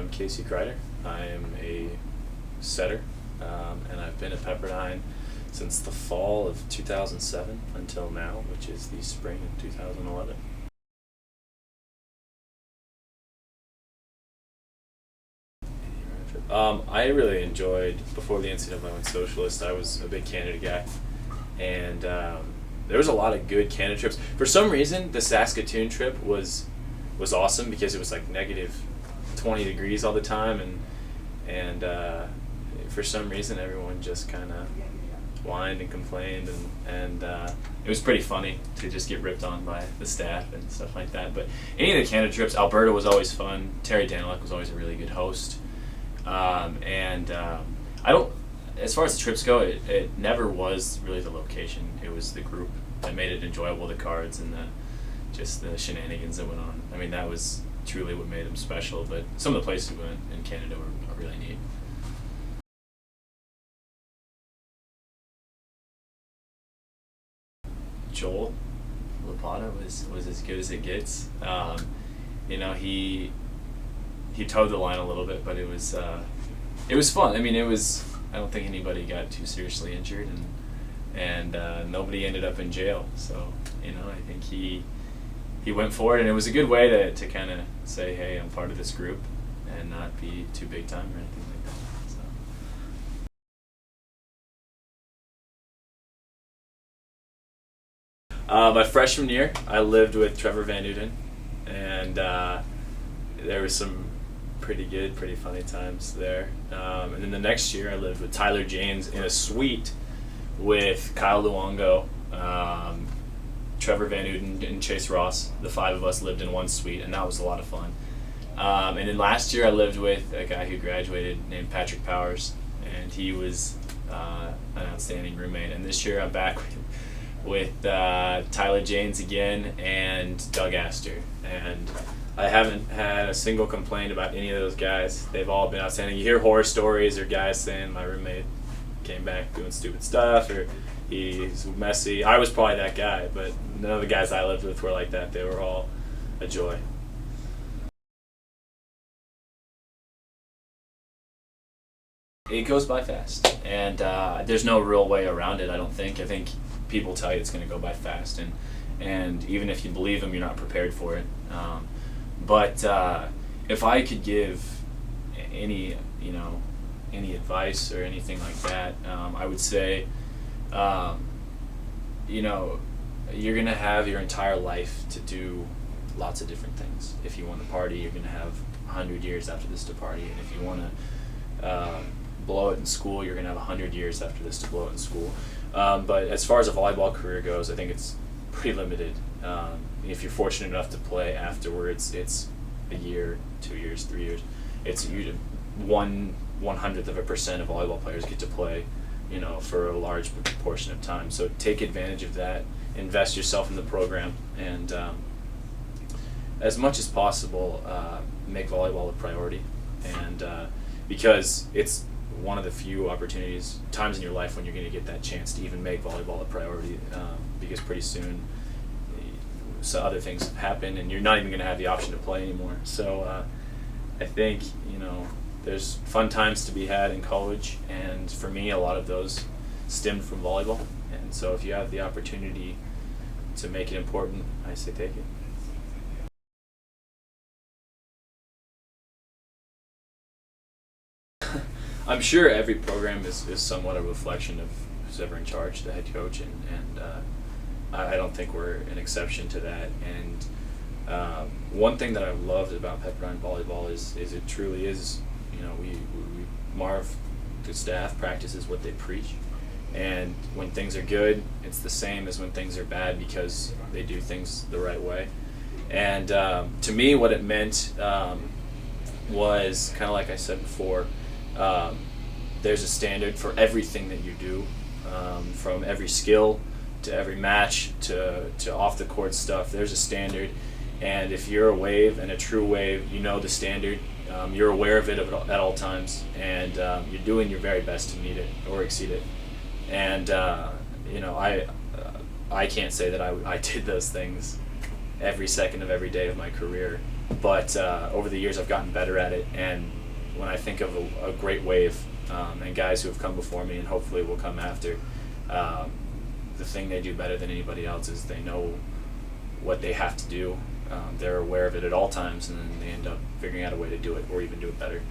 I'm Kasey Crider. I am a setter, and I've been at Pepperdine since the fall of 2007 until now, which is the spring of 2011. I really enjoyed, before the NCAA went socialist, I was a big Canada guy, and there was a lot of good Canada trips. For some reason, the Saskatoon trip was awesome because it was like negative 20 degrees all the time, and for some reason everyone just kind of whined and complained, and it was pretty funny to just get ripped on by the staff and stuff like that. But any of the Canada trips, Alberta was always fun. Terry Daniluk was always a really good host, I don't. As far as the trips go, it never was really the location. It was the group that made it enjoyable. The cards and just the shenanigans that went on. I mean, that was truly what made them special. But some of the places we went in Canada were really neat. Joel Lapata was as good as it gets. He towed the line a little bit, but it was fun. I mean, I don't think anybody got too seriously injured, and nobody ended up in jail. So I think he went for it, and it was a good way to kind of say, hey, I'm part of this group, and not be too big time or anything like that. So. My freshman year, I lived with Trevor Van Uden, and there was some pretty good, pretty funny times there. And then the next year I lived with Tyler James in a suite with Kyle Luongo, Trevor Van Uden, and Chase Ross. The five of us lived in one suite, and that was a lot of fun. And then last year I lived with a guy who graduated named Patrick Powers, and he was an outstanding roommate. And this year I'm back with Tyler James again and Doug Astor. And I haven't had a single complaint about any of those guys. They've all been outstanding. You hear horror stories or guys saying my roommate came back doing stupid stuff or he's messy. I was probably that guy, but none of the guys I lived with were like that. They were all a joy. It goes by fast, and there's no real way around it, I don't think. I think people tell you it's going to go by fast, and even if you believe them, you're not prepared for it. But if I could give any advice or anything like that, I would say, you're going to have your entire life to do lots of different things. If you want to party, you're going to have 100 years after this to party. And if you want to blow it in school, you're going to have 100 years after this to blow it in school. But as far as a volleyball career goes, I think it's pretty limited. If you're fortunate enough to play afterwards, it's a year, 2 years, 3 years. It's 1/100% of volleyball players get to play, for a large portion of time. So take advantage of that. Invest yourself in the program, and as much as possible, make volleyball a priority. And because it's one of the few times in your life when you're going to get that chance to even make volleyball a priority, because pretty soon so other things happen and you're not even going to have the option to play anymore. So I think there's fun times to be had in college, and for me a lot of those stemmed from volleyball, and so if you have the opportunity to make it important, I say take it. I'm sure every program is somewhat a reflection of who's ever in charge, the head coach, and I don't think we're an exception to that. And one thing that I've loved about Pepperdine Volleyball is it truly is, Marv, the staff, practices what they preach. And when things are good, it's the same as when things are bad because they do things the right way. And to me, what it meant was kind of like I said before, there's a standard for everything that you do, from every skill to every match to off the court stuff. There's a standard, and if you're a wave and a true wave, you know the standard. You're aware of it at all times, and you're doing your very best to meet it or exceed it. And I can't say that I did those things every second of every day of my career. But over the years, I've gotten better at it. And when I think of a great wave and guys who have come before me and hopefully will come after, the thing they do better than anybody else is they know what they have to do. They're aware of it at all times, and then they end up figuring out a way to do it or even do it better.